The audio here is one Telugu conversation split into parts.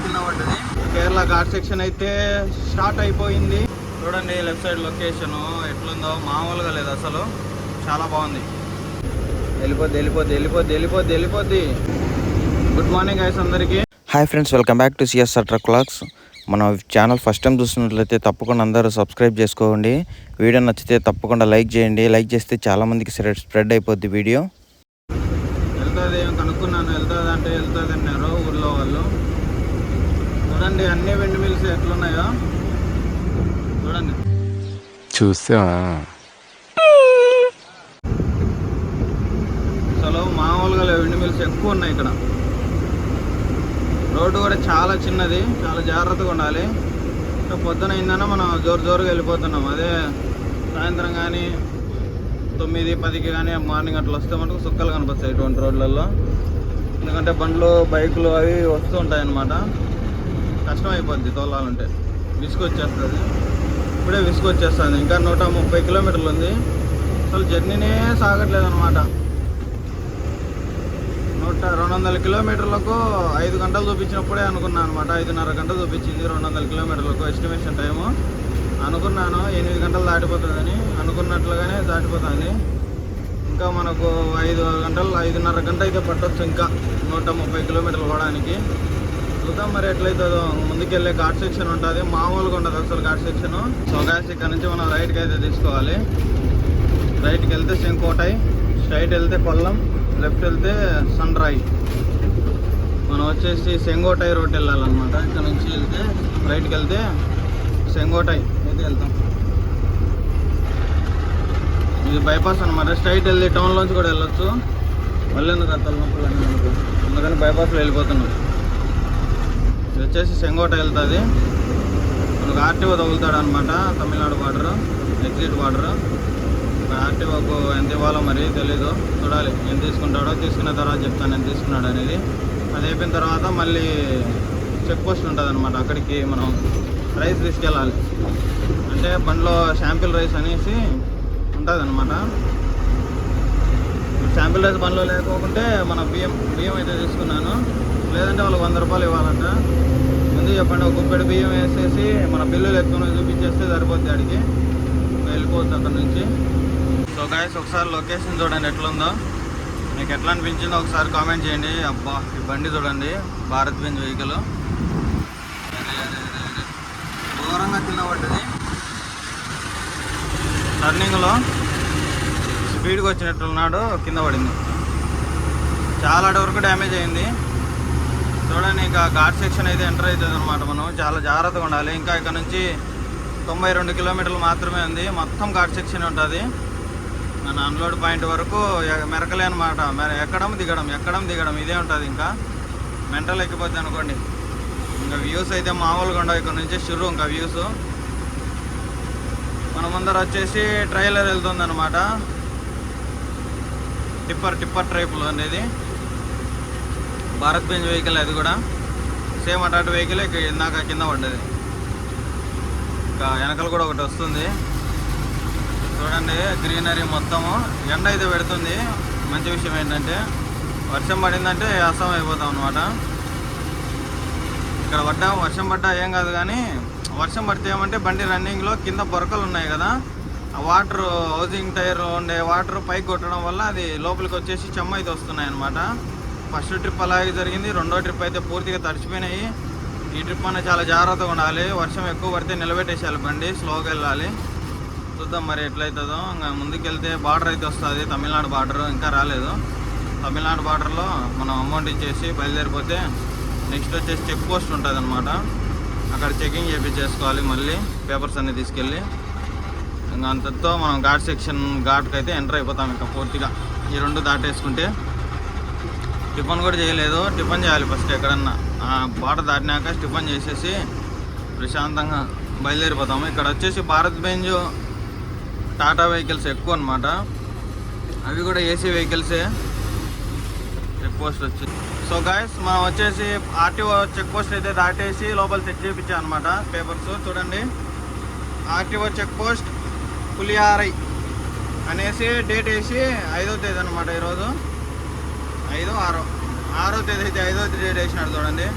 కింద పడ్డది. కేరళ ఘాట్ సెక్షన్ అయితే స్టార్ట్ అయిపోయింది. చూడండి లెఫ్ట్ సైడ్ లొకేషన్ ఎట్లుందో, మామూలుగా లేదు అసలు, చాలా బాగుంది. వెళ్ళిపోద్ది. గుడ్ మార్నింగ్ గైస్ అందరికీ. Hi friends, welcome back to CSR truck vlogs. మన ఛానల్ ఫస్ట్ టైం చూస్తున్నట్లయితే తప్పకుండా అందరూ సబ్స్క్రైబ్ చేసుకోండి. వీడియో నచ్చితే తప్పకుండా లైక్ చేయండి. లైక్ చేస్తే చాలామందికి స్ప్రెడ్ అయిపోద్ది వీడియో. వెళ్తుంది కనుక్కున్నాను, వెళ్తుంది అంటే వెళ్తుంది అన్నారు ఊర్లో వాళ్ళు. చూడండి అన్ని విండ్ మిల్స్ ఎట్లున్నాయో చూడండి. చూసా అసలు మామూలుగా విండ్ మిల్స్ ఎక్కువ ఉన్నాయి ఇక్కడ. రోడ్డు కూడా చాలా చిన్నది, చాలా జాగ్రత్తగా ఉండాలి. పొద్దున అయిందన్నా మనం జోరుగా వెళ్ళిపోతున్నాం. అదే సాయంత్రం కానీ 9-10కి కానీ మార్నింగ్ అట్లా వస్తే మనకు సుక్కలు కనిపిస్తాయి ఇటువంటి రోడ్లలో. ఎందుకంటే బండ్లు బైకులు అవి వస్తూ ఉంటాయి అన్నమాట. కష్టం అయిపోద్ది తోలాలంటే, విసుకొచ్చేస్తుంది. ఇప్పుడే విసుకొచ్చేస్తుంది. ఇంకా 130 కిలోమీటర్లు ఉంది. అసలు జర్నీనే సాగట్లేదు అనమాట. 200 కిలోమీటర్లకు 5 గంటలు చూపించినప్పుడే అనుకున్నాను అనమాట. 5.5 గంటలు చూపించింది 200 కిలోమీటర్లకు ఎస్టిమేషన్ టైము. అనుకున్నాను 8 గంటలు దాటిపోతుందని, అనుకున్నట్లుగానే దాటిపోతుంది. ఇంకా మనకు 5.5 గంట అయితే పట్టొచ్చు. ఇంకా 130 కిలోమీటర్లు పోవడానికి. చూద్దాం మరి ఎట్లయితుందో. ముందుకెళ్ళే ఘాట్ సెక్షన్ ఉంటుంది, మామూలుగా ఉండదు అసలు ఘాట్ సెక్షన్. సో గాయస్ ఇక్కడ నుంచి మనం రైట్కి అయితే తీసుకోవాలి. రైట్కి వెళ్తే శంకోటై, స్ట్రైట్ వెళ్తే కొల్లం, లెఫ్ట్ వెళ్తే సన్రాయ్. మనం వచ్చేసి సెంగోటై రోడ్ వెళ్ళాలన్నమాట. ఇక్కడ నుంచి వెళ్తే రైట్కి వెళ్తే సెంగోటై అయితే వెళ్తాం. ఇది బైపాస్ అనమాట. స్ట్రైట్ వెళ్తే టౌన్లోంచి కూడా వెళ్ళొచ్చు. మళ్ళీ ఎందుకు తలనొప్పులు అని మనకు, అందుకని బైపాస్లో వెళ్ళిపోతున్నాం. ఇది వచ్చేసి సెంగోటై వెళ్తుంది. మనకు ఆర్టీఓ తగులుతాడు అనమాట, తమిళనాడు బార్డరు, ఎగ్జిట్ బార్డరు. ఆర్టీఓకు ఎంత ఇవ్వాలో మరి తెలీదు, చూడాలి. ఎంత తీసుకుంటాడో, తీసుకున్న తర్వాత చెప్తాను ఎంత తీసుకున్నాడు అనేది. అది అయిపోయిన తర్వాత మళ్ళీ చెక్ పోస్ట్ ఉంటుంది అనమాట. అక్కడికి మనం రైస్ తీసుకెళ్ళాలి. అంటే బండ్లో శాంపిల్ రైస్ అనేసి ఉంటుంది అనమాట. శాంపిల్ రైస్ బండ్లో లేకపోతే మన బియ్యం అయితే తీసుకున్నాను. లేదంటే వాళ్ళకి 100 రూపాయలు ఇవ్వాలంట. ముందు చెప్పండి, ఒక గుప్పెడు బియ్యం వేసేసి మన బిల్లులు ఎక్కువ చూపించేస్తే సరిపోద్ది. అడిగి వెళ్ళిపోతుంది అక్కడ నుంచి. సో గాయస్ ఒకసారి లొకేషన్ చూడండి ఎట్లుందో, మీకు ఎట్లా అనిపించిందో ఒకసారి కామెంట్ చేయండి. అబ్బా ఈ బండి చూడండి, భారత్ బెంజ్ వెహికల్. దూరంగా కింద పడ్డది. టర్నింగ్లో స్పీడ్గా వచ్చినట్టున్నాడు, కింద పడింది. చాలా వరకు డ్యామేజ్ అయింది. చూడండి ఇంకా ఘాట్ సెక్షన్ అయితే ఎంటర్ అవుతుంది అనమాట. మనం చాలా జాగ్రత్తగా ఉండాలి. ఇంకా ఇక్కడ నుంచి 92 కిలోమీటర్లు మాత్రమే ఉంది. మొత్తం ఘాట్ సెక్షన్ ఉంటుంది. మన అన్లోడ్ పాయింట్ వరకు మెరకలే అనమాట. ఎక్కడం దిగడం ఇదే ఉంటుంది. ఇంకా మెంటల్ ఎక్కిపోద్ది అనుకోండి. ఇంకా వ్యూస్ అయితే మామూలుగా ఉండవు. ఇక్కడ నుంచి షురు ఇంకా వ్యూస్. మన ముందర వచ్చేసి ట్రైలర్ వెళ్తుంది అనమాట. టిప్పర్ టైపులో అనేది భారత్ బెంజ్ వెహికల్. అది కూడా సేమ్ అటాటు వెహికల్. ఇందాక కింద పడ్డది. ఇంకా వెనకలు కూడా ఒకటి వస్తుంది. చూడండి గ్రీనరీ మొత్తము. ఎండ అయితే పెడుతుంది. మంచి విషయం ఏంటంటే వర్షం పడిందంటే అసం అయిపోతాం అనమాట. ఇక్కడ వర్షం పడ్డా ఏం కాదు, కానీ వర్షం పడితే ఏమంటే బండి రన్నింగ్లో కింద బొరకలు ఉన్నాయి కదా, ఆ వాటర్ హౌసింగ్ టైర్ ఉండే వాటర్ పైకి కొట్టడం వల్ల అది లోపలికి వచ్చేసి చెమ్మ అయితే వస్తున్నాయి అనమాట. ఫస్ట్ ట్రిప్ అలాగే జరిగింది. రెండో ట్రిప్ అయితే పూర్తిగా తడిచిపోయినాయి. ఈ ట్రిప్ అనేది చాలా జాగ్రత్తగా ఉండాలి. వర్షం ఎక్కువ పడితే నిలబెట్టేసేయాలి బండి, స్లోగా వెళ్ళాలి. చూద్దాం మరి ఎట్లయితుందో. ఇంకా ముందుకెళ్తే బార్డర్ అయితే వస్తుంది, తమిళనాడు బార్డర్. ఇంకా రాలేదు. తమిళనాడు బార్డర్లో మనం అమౌంట్ ఇచ్చేసి బయలుదేరిపోతే నెక్స్ట్ వచ్చేసి చెక్ పోస్ట్ ఉంటుంది అనమాట. అక్కడ చెకింగ్ చేయించేసుకోవాలి. మళ్ళీ పేపర్స్ అన్నీ తీసుకెళ్ళి ఇంకా అంతతో మనం ఘాట్కి అయితే ఎంటర్ అయిపోతాం. ఇంకా పూర్తిగా ఈ 2 దాటేసుకుంటే. టిఫన్ కూడా చేయలేదు, టిఫన్ చేయాలి ఫస్ట్. ఎక్కడన్నా బార్డర్ దాటినాక టిఫన్ చేసేసి ప్రశాంతంగా బయలుదేరిపోతాము. ఇక్కడ వచ్చేసి భారత్ బెంజ్, టాటా వెహికల్స్ ఎక్కువ అనమాట. అవి కూడా ఏసీ వెహికల్సే. చెక్ పోస్ట్ వచ్చి సో గాయస్ మనం వచ్చేసి ఆర్టీఓ చెక్ పోస్ట్ అయితే దాటేసి లోపల సెట్ చేయించాం అనమాట పేపర్స్. చూడండి ఆర్టీఓ చెక్ పోస్ట్ పులియారై అనేసి డేట్ వేసి 5వ తేదీ అనమాట. ఈరోజు 5, 6వ తేదీ అయితే 5వ తేదీ డేట్ వేసినాడు చూడండి.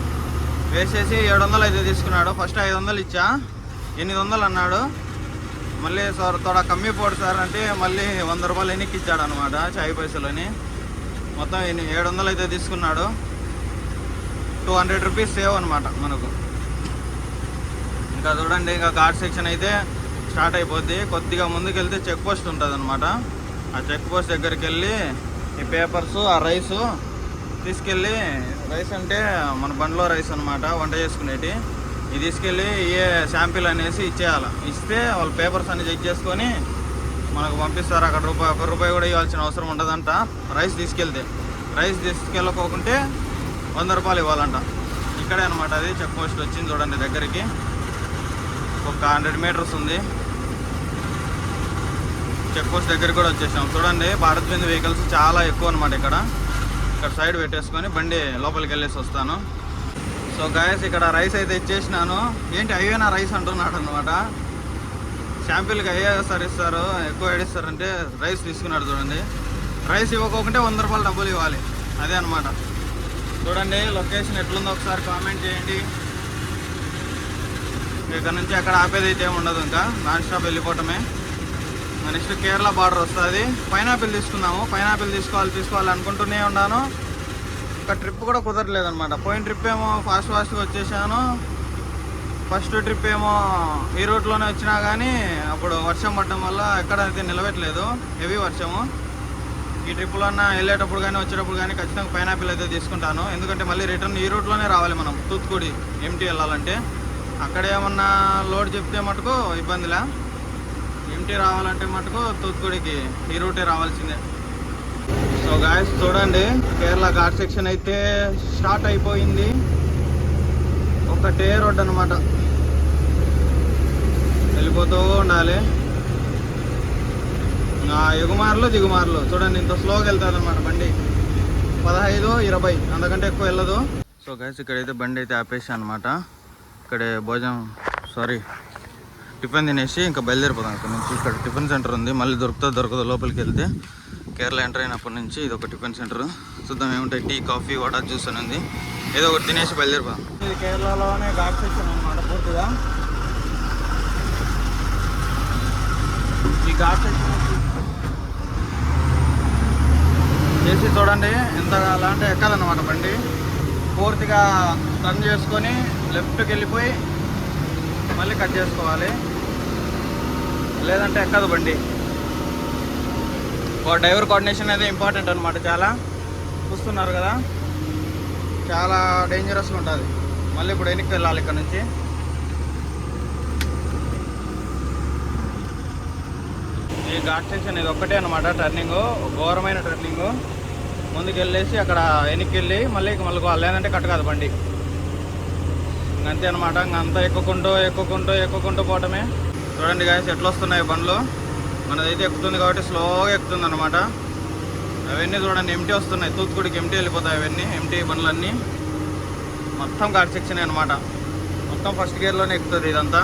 వేసేసి 700 అయితే తీసుకున్నాడు. ఫస్ట్ 500 ఇచ్చా, 800 అన్నాడు. మళ్ళీ సార్ తోడా కమ్మి పోడు సార్ అంటే మళ్ళీ 100 రూపాయలు వెనక్కి ఇచ్చాడు అనమాట చాయ్ పైసలని. మొత్తం 700 అయితే తీసుకున్నాడు. 200 రూపీస్ సేవ్ అనమాట మనకు. ఇంకా చూడండి, ఇంకా ఘాట్ సెక్షన్ అయితే స్టార్ట్ అయిపోద్ది. కొద్దిగా ముందుకు వెళ్తే చెక్ పోస్ట్ ఉంటుంది అనమాట. ఆ చెక్ పోస్ట్ దగ్గరికి వెళ్ళి ఈ పేపర్స్, ఆ రైసు తీసుకెళ్ళి, రైస్ అంటే మన బండ్లో రైస్ అనమాట, వంట చేసుకునేటి, ఇది తీసుకెళ్ళి ఏ శాంపిల్ అనేసి ఇచ్చేయాలి. ఇస్తే వాళ్ళు పేపర్స్ అన్ని చెక్ చేసుకొని మనకు పంపిస్తారు. అక్కడ ఒక్క రూపాయి కూడా ఇవ్వాల్సిన అవసరం ఉండదంట రైస్ తీసుకెళ్తే. రైస్ తీసుకెళ్ళకోకుంటే 100 రూపాయలు ఇవ్వాలంట. ఇక్కడే అనమాట అది చెక్ పోస్ట్ వచ్చింది చూడండి దగ్గరికి. ఒక 100 మీటర్స్ ఉంది. చెక్ పోస్ట్ దగ్గరికి కూడా వచ్చేసాం. చూడండి, భారత్ బిందు వెహికల్స్ చాలా ఎక్కువ అనమాట. ఇక్కడ సైడ్ పెట్టేసుకొని బండి లోపలికి వెళ్ళేసి వస్తాను. సో గాయస్, ఇక్కడ రైస్ అయితే ఇచ్చేసినాను. ఏంటి అయ్యేనా రైస్ అంటున్నాడు అనమాట. శాంపిల్కి అయ్యే సార్ ఇస్తారు, ఎక్కువ ఏడిస్తారంటే రైస్ తీసుకున్నాడు. చూడండి, రైస్ ఇవ్వకోకుంటే 100 రూపాయలు డబ్బులు ఇవ్వాలి. అదే అనమాట. చూడండి లొకేషన్ ఎట్లుందో ఒకసారి కామెంట్ చేయండి. ఇక్కడ నుంచి అక్కడ ఆపేది అయితే ఏమి ఉండదు, ఇంకా నాన్ స్టాప్ వెళ్ళిపోవటమే. నెక్స్ట్ కేరళ బార్డర్ వస్తుంది. పైనాపిల్ తీసుకున్నాము. పైనాపిల్ తీసుకోవాలి అనుకుంటూనే ఉన్నాను. ఒక ట్రిప్ కూడా కుదరలేదనమాట. పోయిన ట్రిప్ ఏమో ఫాస్ట్గా వచ్చేసాను. ఫస్ట్ ట్రిప్ ఏమో ఈ రూట్లోనే వచ్చినా కానీ అప్పుడు వర్షం పడడం వల్ల ఎక్కడైతే నిలబెట్టలేదు, హెవీ వర్షము. ఈ ట్రిప్లోన వెళ్ళేటప్పుడు కానీ వచ్చేటప్పుడు కానీ ఖచ్చితంగా పైనాపిల్ అయితే తీసుకుంటాను. ఎందుకంటే మళ్ళీ రిటర్న్ ఈ రూట్లోనే రావాలి మనం, తూత్తుకుడి ఎంటీ వెళ్ళాలంటే. అక్కడ ఏమన్నా లోడ్ చెప్తే మటుకు ఇబ్బందిలా, ఎంటీ రావాలంటే మటుకు తూత్తుకుడికి ఈ రూటే రావాల్సిందే. సో గాయస్ చూడండి, కేరళ ఘాట్ సెక్షన్ అయితే స్టార్ట్ అయిపోయింది. ఒకటే రోడ్ అనమాట, వెళ్ళిపోతూ ఉండాలి. ఎగుమార్లు దిగుమార్లు చూడండి, ఇంత స్లోగా వెళ్తుంది అనమాట బండి. 15-20 అంతకంటే ఎక్కువ వెళ్ళదు. సో గైస్, ఇక్కడైతే బండి అయితే ఆపేసి అనమాట. ఇక్కడే టిఫిన్ తినేసి ఇంకా బయలుదేరిపోతాం ఇక్కడ నుంచి. ఇక్కడ టిఫిన్ సెంటర్ ఉంది, మళ్ళీ దొరకదో లోపలికి వెళ్తే. కేరళ ఎంటర్ అయినప్పటి నుంచి ఇది ఒక టిఫిన్ సెంటర్. చూద్దాం ఏముంటాయి, టీ, కాఫీ, వడ, జ్యూస్ అని ఉంది. ఏదో ఒకటి తినేసి బయలుదేరిపోతాం. ఇది కేరళలోనే ఘాట్ సెక్షన్ అనమాట పూర్తిగా. ఈ ఘాట్ సెక్షన్ చేసి చూడండి ఎంత అలా అంటే ఎక్కదన్నమాట బండి. పూర్తిగా టర్న్ చేసుకొని లెఫ్ట్కి వెళ్ళిపోయి మళ్ళీ కట్ చేసుకోవాలి, లేదంటే ఎక్కదు బండి. డ్రైవర్ కోఆర్డినేషన్ అనేది ఇంపార్టెంట్ అనమాట. చాలా చూస్తున్నారు కదా, చాలా డేంజరస్గా ఉంటుంది. మళ్ళీ ఇప్పుడు వెనక్కి వెళ్ళాలి ఇక్కడ నుంచి. ఈ ఘాట్ సెక్షన్ ఇది ఒక్కటే అనమాట టర్నింగ్, ఘోరమైన టర్నింగ్. ముందుకు వెళ్ళేసి అక్కడ వెనక్కి వెళ్ళి మళ్ళీ లేదంటే కట్ కాదు బండి. ఇంకంతే అనమాట. ఇంకంతా ఎక్కుకుంటూ పోవటమే. చూడండి గాయస్ ఎట్లా వస్తున్నాయి బండ్లు. మనదైతే ఎక్కుతుంది కాబట్టి స్లోగా ఎక్కుతుంది అనమాట. అవన్నీ చూడండి ఎంటీ వస్తున్నాయి, తూత్తుకుడికి ఎంటీ వెళ్ళిపోతాయి. అవన్నీ ఎంటీ బండ్లన్నీ మొత్తం ఘాట్ సెక్షన్ అనమాట. మొత్తం ఫస్ట్ గేర్లోనే ఎక్కుతుంది ఇదంతా.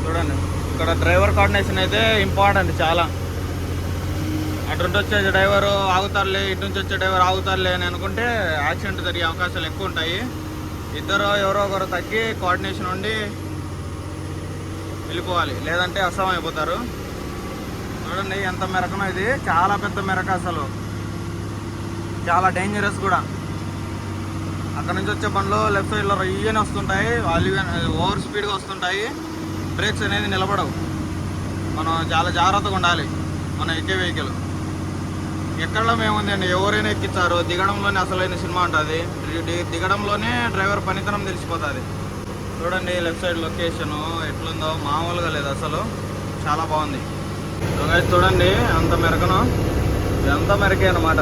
చూడండి, ఇక్కడ డ్రైవర్ కోఆర్డినేషన్ అయితే ఇంపార్టెంట్ చాలా. అటు నుంచి వచ్చే డ్రైవరు ఆగుతారులే, ఇటు నుంచి వచ్చే డ్రైవర్ ఆగుతారులే అని అనుకుంటే యాక్సిడెంట్ జరిగే అవకాశాలు ఎక్కువ ఉంటాయి. ఇద్దరు ఎవరో ఒకరు తగ్గి కోఆర్డినేషన్ ఉండి వెళ్ళిపోవాలి, లేదంటే అసహ్యం అయిపోతారు. చూడండి ఎంత మెరకనో ఇది, చాలా పెద్ద మెరక, అసలు చాలా డేంజరస్ కూడా. అక్కడ నుంచి వచ్చే బండ్లు లెఫ్ట్ సైడ్లో రయ్యని వస్తుంటాయి, ఓవర్ స్పీడ్గా వస్తుంటాయి. బ్రేక్స్ అనేది నిలబడవు. మనం చాలా జాగ్రత్తగా ఉండాలి మనం ఎక్కే వెహికల్. ఎక్కడలో ఏముందండి, ఎవరైనా ఎక్కించారు. దిగడంలోనే అసలైన సినిమా ఉంటుంది. దిగడంలోనే డ్రైవర్ పనితనం తెలిసిపోతుంది. చూడండి లెఫ్ట్ సైడ్ లొకేషను ఎట్లుందో, మామూలుగా లేదు అసలు, చాలా బాగుంది. చూడండి అంత మెరకను, ఇదంతా మెరకే అనమాట.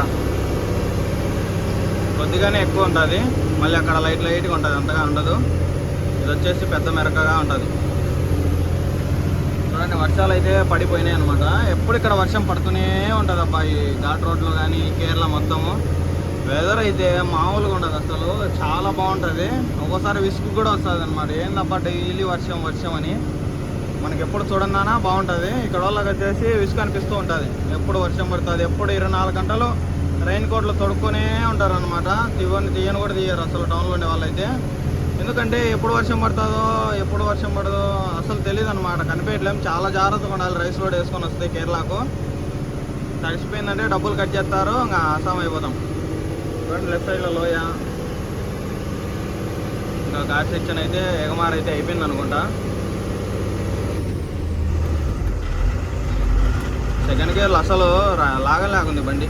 కొద్దిగానే ఎక్కువ ఉంటుంది, మళ్ళీ అక్కడ లైట్గా ఉంటుంది, అంతగా ఉండదు. ఇది వచ్చేసి పెద్ద మెరకగా ఉంటుంది. చూడండి వర్షాలు అయితే పడిపోయినాయి అనమాట. ఎప్పుడు ఇక్కడ వర్షం పడుతూనే ఉంటుంది అబ్బా ఈ ఘాట్ రోడ్లో కానీ కేరళ మొత్తము. వెదర్ అయితే మామూలుగా ఉండదు అసలు, చాలా బాగుంటుంది. ఒక్కోసారి విసుగు కూడా వస్తుంది అనమాట. ఏందబ్బా డైలీ వర్షం అని. మనకి ఎప్పుడు చూడన్నానా బాగుంటుంది. ఇక్కడ వాళ్ళకి వచ్చేసి విసుగు అనిపిస్తూ ఉంటుంది. ఎప్పుడు వర్షం పడుతుంది, ఎప్పుడు 24 గంటలు రైన్ కోట్లు తొడుక్కొనే ఉంటారు అనమాట. తీయని కూడా తీయరు అసలు టౌన్లో ఉండే వాళ్ళైతే. ఎందుకంటే ఎప్పుడు వర్షం పడుతుందో ఎప్పుడు వర్షం పడదో అసలు తెలియదు అనమాట, కనిపించలేం. చాలా జాగ్రత్తగా ఉండాలి రైస్ రోడ్ వేసుకొని వస్తే కేరళకు. తడిసిపోయిందంటే డబ్బులు కట్ చేస్తారు, ఇంకా ఆసాం అయిపోతాం. చూడండి లెఫ్ట్ సైడ్లో లోయ. ఇంకా ఘాట్ సెక్షన్ అయితే ఎగమార్ అయితే అయిపోయింది అనుకుంటా. సెకండ్ గేర్లో అసలు లాగలేకుంది బండి.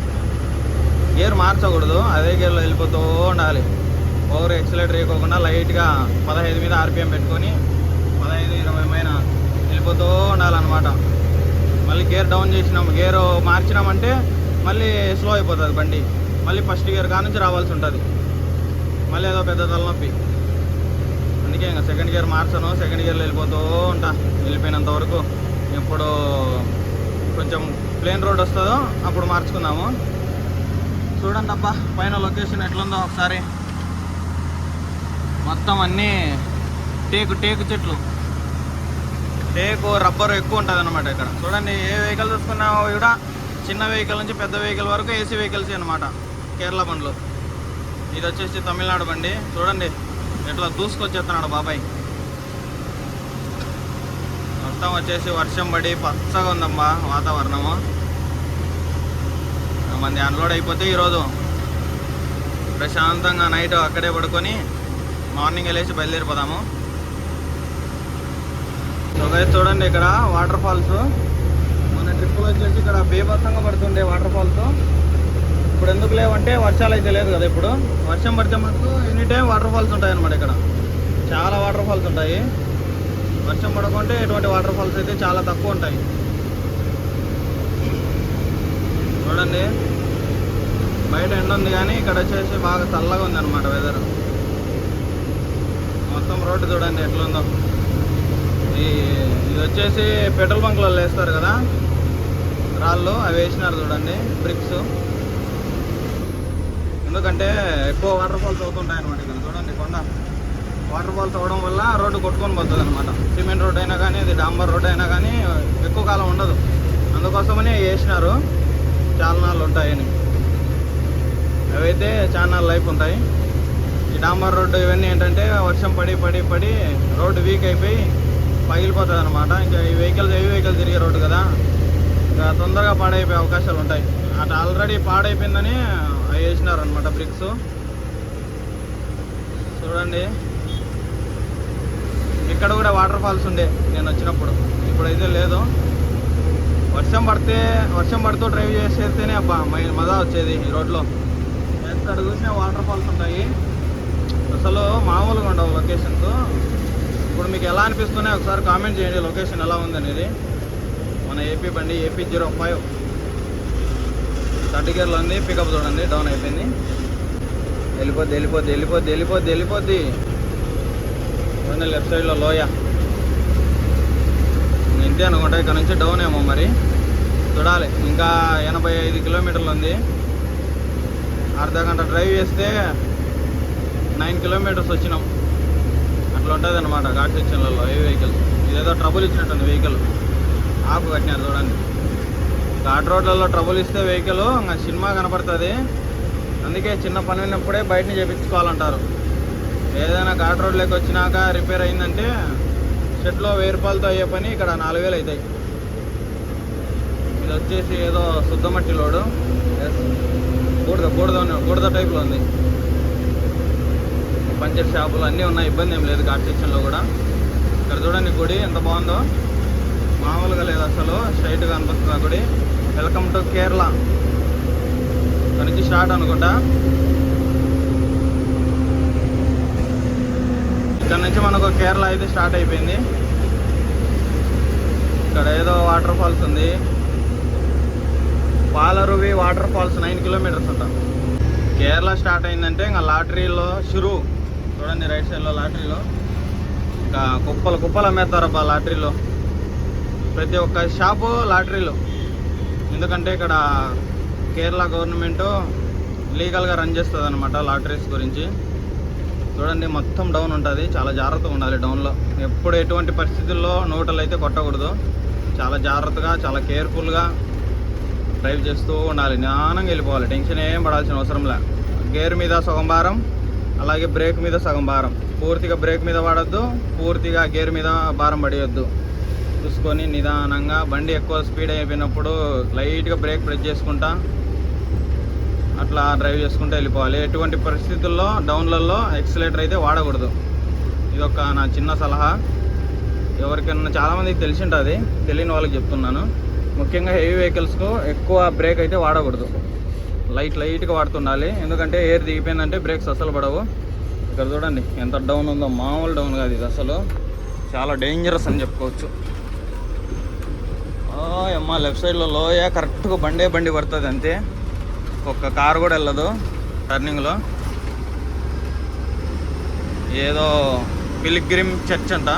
గేర్ మార్చకూడదు, అదే గేర్లో వెళ్ళిపోతూ ఉండాలి. ఓవర్ ఎక్సలేటర్ వేయకోకుండా లైట్గా 15 మీద ఆర్పిఎం పెట్టుకొని 15-20 పైన వెళ్ళిపోతూ ఉండాలన్నమాట. మళ్ళీ గేర్ డౌన్ చేసినాము, గేర్ మార్చినామంటే మళ్ళీ స్లో అయిపోతుంది బండి. మళ్ళీ ఫస్ట్ గేర్ కానుంచి రావాల్సి ఉంటుంది. మళ్ళీ ఏదో పెద్ద తలనొప్పి. అందుకే ఇంకా సెకండ్ గేర్ మార్చను, సెకండ్ గేర్లో వెళ్ళిపోతూ ఉంటా వెళ్ళిపోయినంత వరకు. ఎప్పుడు కొంచెం ప్లేన్ రోడ్ వస్తుందో అప్పుడు మార్చుకుందాము. చూడండి అబ్బా పైన లొకేషన్ ఎట్లుందో ఒకసారి. మొత్తం అన్నీ టేకు చెట్లు, టేకు రబ్బరు ఎక్కువ ఉంటుంది అనమాట ఇక్కడ. చూడండి ఏ వెహికల్ చూసుకున్నా కూడా చిన్న వెహికల్ నుంచి పెద్ద వెహికల్ వరకు ఏసీ వెహికల్స్ అనమాట కేరళ బండ్లు. ఇది వచ్చేసి తమిళనాడు బండి. చూడండి ఎట్లా దూసుకొచ్చేస్తున్నాడు బాబాయ్. మొత్తం వచ్చేసి వర్షం పడి పచ్చగా ఉందమ్మా వాతావరణము. మంది అన్లోడ్ అయిపోతే ఈరోజు ప్రశాంతంగా నైట్ అక్కడే పడుకొని మార్నింగ్ వెళ్ళేసి బయలుదేరిపోదాము. సో గైస్ చూడండి ఇక్కడ వాటర్ ఫాల్స్. మన ట్రిప్పులు వచ్చేసి ఇక్కడ బీభత్సంగా పడుతుండే వాటర్ ఫాల్స్. ఇప్పుడు ఎందుకు లేవంటే వర్షాలు అయితే లేదు కదా. ఇప్పుడు వర్షం పడితే మనకు ఎనీ టైం వాటర్ ఫాల్స్ ఉంటాయి అన్నమాట. ఇక్కడ చాలా వాటర్ ఫాల్స్ ఉంటాయి. వర్షం పడకుంటే ఎటువంటి వాటర్ ఫాల్స్ అయితే చాలా తక్కువ ఉంటాయి. చూడండి బయట ఎండ ఉంది కానీ ఇక్కడ వచ్చేసి బాగా చల్లగా ఉంది అనమాట వెదర్. మొత్తం రోడ్డు చూడండి ఎట్లుందో. ఇది వచ్చేసి పెట్రోల్ బంక్లో వేస్తారు కదా రాళ్ళు, అవి వేసినారు చూడండి బ్రిక్స్. ఎందుకంటే ఎక్కువ వాటర్ ఫాల్స్ అవుతుంటాయి అనమాట ఇక్కడ. చూడండి కొండ వాటర్ ఫాల్స్ అవడం వల్ల రోడ్డు కొట్టుకొని పోతుంది అనమాట. సిమెంట్ రోడ్ అయినా కానీ అది డాంబర్ రోడ్ అయినా కానీ ఎక్కువ కాలం ఉండదు. అందుకోసమని వేసినారు, చాలా నాళ్ళు ఉంటాయని. అవైతే చాలా నాళ్ళు లైఫ్ ఉంటాయి. ఈ డాంబర్ రోడ్డు ఇవన్నీ ఏంటంటే వర్షం పడి రోడ్డు వీక్ అయిపోయి పగిలిపోతుంది అనమాట. ఇంకా ఈ వెహికల్ తిరిగే రోడ్డు కదా, ఇంకా తొందరగా పాడైపోయే అవకాశాలు ఉంటాయి. అటు ఆల్రెడీ పాడైపోయిందని అవి వేసినారు అనమాట బ్రిక్స్. చూడండి ఇక్కడ కూడా వాటర్ ఫాల్స్ ఉండే నేను వచ్చినప్పుడు, ఇప్పుడైతే లేదు. వర్షం పడుతూ డ్రైవ్ చేసేస్తేనే అబ్బా మజా వచ్చేది ఈ రోడ్లో. ఎక్కడ చూసినా వాటర్ ఫాల్స్ ఉంటాయి, అసలు మామూలుగా ఉండవు లొకేషన్స్. ఇప్పుడు మీకు ఎలా అనిపిస్తున్నాయి ఒకసారి కామెంట్ చేయండి, లొకేషన్ ఎలా ఉందనేది. మన ఏపీ బండి AP05 థర్డ్ గేర్లో ఉంది. పికప్ చూడండి డౌన్ అయిపోయింది. వెళ్ళిపోద్ది. చూడండి లెఫ్ట్ సైడ్లో లోయ. ఇంతే అనుకుంటా, ఇక్కడ నుంచి డౌన్ ఏమో మరి చూడాలి. ఇంకా 85 కిలోమీటర్లు ఉంది. అర్ధ గంట డ్రైవ్ చేస్తే 9 కిలోమీటర్స్ వచ్చినాం. అట్లా ఉంటుంది అనమాట ఘాట్ సెక్షన్లలో ఏ వెహికల్. ఇదేదో ట్రబుల్ ఇచ్చినట్టుంది వెహికల్, ఆకు కట్టినారు చూడండి. ఘాట్ రోడ్లలో ట్రబుల్ ఇస్తే వెహికల్ ఇంకా సినిమా కనపడుతుంది. అందుకే చిన్న పని ఉన్నప్పుడే బయటని చేయించుకోవాలంటారు. ఏదైనా ఘాట్ రోడ్లోకి వచ్చినాక రిపేర్ అయిందంటే షెడ్లో 1000 రూపాయలతో అయ్యే పని ఇక్కడ 4000 అవుతాయి. ఇది వచ్చేసి ఏదో శుద్ధమట్టి లోడు, బూడిద టైప్లో ఉంది. పంచర్ షాపులు అన్నీ ఉన్నాయి, ఇబ్బంది ఏం లేదు ఘాట్ సెక్షన్లో కూడా. ఇక్కడ చూడండి గుడి ఎంత బాగుందో, మామూలుగా లేదు అసలు. స్ట్రైట్గా అనిపిస్తుంది ఆ గుడి. Welcome to Kerala. ఇక్కడ నుంచి స్టార్ట్ అనుకుంటా. ఇక్కడ నుంచి మనకు కేరళ అయితే స్టార్ట్ అయిపోయింది. ఇక్కడ ఏదో వాటర్ ఫాల్స్ ఉంది, పాలరువి వాటర్ ఫాల్స్ 9 కిలోమీటర్స్ అంట. కేరళ స్టార్ట్ అయిందంటే ఇంకా లాటరీలో షురు. చూడండి రైట్ సైడ్లో లాటరీలో ఇంకా కుప్పలు అమ్మేస్తారబ్బా లాటరీలో. ప్రతి ఒక్క షాపు లాటరీలు. ఎందుకంటే ఇక్కడ కేరళ గవర్నమెంటు లీగల్గా రన్ చేస్తుంది అనమాట లాటరీస్ గురించి. చూడండి మొత్తం డౌన్ ఉంటుంది, చాలా జాగ్రత్తగా ఉండాలి డౌన్లో. ఎప్పుడు ఎటువంటి పరిస్థితుల్లో నోటలు అయితే కొట్టకూడదు. చాలా జాగ్రత్తగా చాలా కేర్ఫుల్గా డ్రైవ్ చేస్తూ ఉండాలి, నిదానంగా వెళ్ళిపోవాలి, టెన్షన్ ఏం పడాల్సిన అవసరంలే. గేర్ మీద సగం భారం, అలాగే బ్రేక్ మీద సగం భారం. పూర్తిగా బ్రేక్ మీద పడద్దు, పూర్తిగా గేర్ మీద భారం పడేయద్దు. చూసుకొని నిదానంగా బండి ఎక్కువ స్పీడ్ అయిపోయినప్పుడు లైట్గా బ్రేక్ ప్రెస్ చేసుకుంటా అట్లా డ్రైవ్ చేసుకుంటూ వెళ్ళిపోవాలి. ఎటువంటి పరిస్థితుల్లో డౌన్లలో ఎక్సిలేటర్ అయితే వాడకూడదు. ఇదొక నా చిన్న సలహా. ఎవరికైనా చాలామందికి తెలిసి ఉంటుంది, తెలియని వాళ్ళకి చెప్తున్నాను. ముఖ్యంగా హెవీ వెహికల్స్కు ఎక్కువ బ్రేక్ అయితే వాడకూడదు, లైట్గా వాడుతుండాలి. ఎందుకంటే ఎయిర్ దిగిపోయిందంటే బ్రేక్స్ అసలు పడవు. ఇక్కడ చూడండి ఎంత డౌన్ ఉందో, మామూలు డౌన్ కాదు ఇది, అసలు చాలా డేంజరస్ అని చెప్పుకోవచ్చు. అమ్మ లెఫ్ట్ సైడ్లో లోయ కరెక్ట్గా బండి పడుతుంది అంతే, ఒక్క కారు కూడా వెళ్ళదు టర్నింగ్లో. ఏదో పిల్గ్రిమ్ చర్చ్ అంట,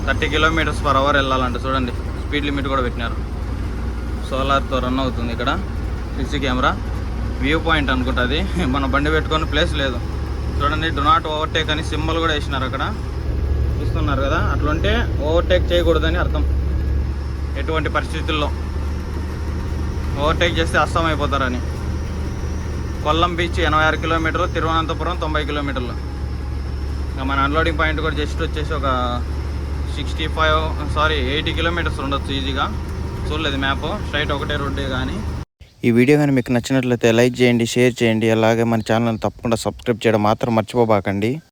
30 km/h వెళ్ళాలంట. చూడండి స్పీడ్ లిమిట్ కూడా పెట్టినారు. సోలార్తో రన్ అవుతుంది. ఇక్కడ సిసి కెమెరా, వ్యూ పాయింట్ అనుకుంటుంది. మన బండి పెట్టుకొని ప్లేస్ లేదు. చూడండి డు నాట్ ఓవర్టేక్ అని సింబల్ కూడా వేసినారు అక్కడ, చూస్తున్నారు కదా. అట్లుంటే ఓవర్టేక్ చేయకూడదని అర్థం. ఎటువంటి పరిస్థితుల్లో ఓవర్టేక్ చేస్తే అస్తం అయిపోతారని. Kollam beach 86 km, Thiruvananthapuram 90 km. ఇంకా మన అన్లోడింగ్ పాయింట్ కూడా జస్ట్ వచ్చేసి ఒక 80 km ఉండొచ్చు ఈజీగా. చూడలేదు మ్యాప్, స్ట్రైట్ ఒకటే రోడ్డే. కానీ ఈ వీడియో కానీ మీకు నచ్చినట్లయితే లైక్ చేయండి, షేర్ చేయండి, అలాగే మన ఛానల్ తప్పకుండా సబ్స్క్రైబ్ చేయడం మాత్రం మర్చిపోబాకండి.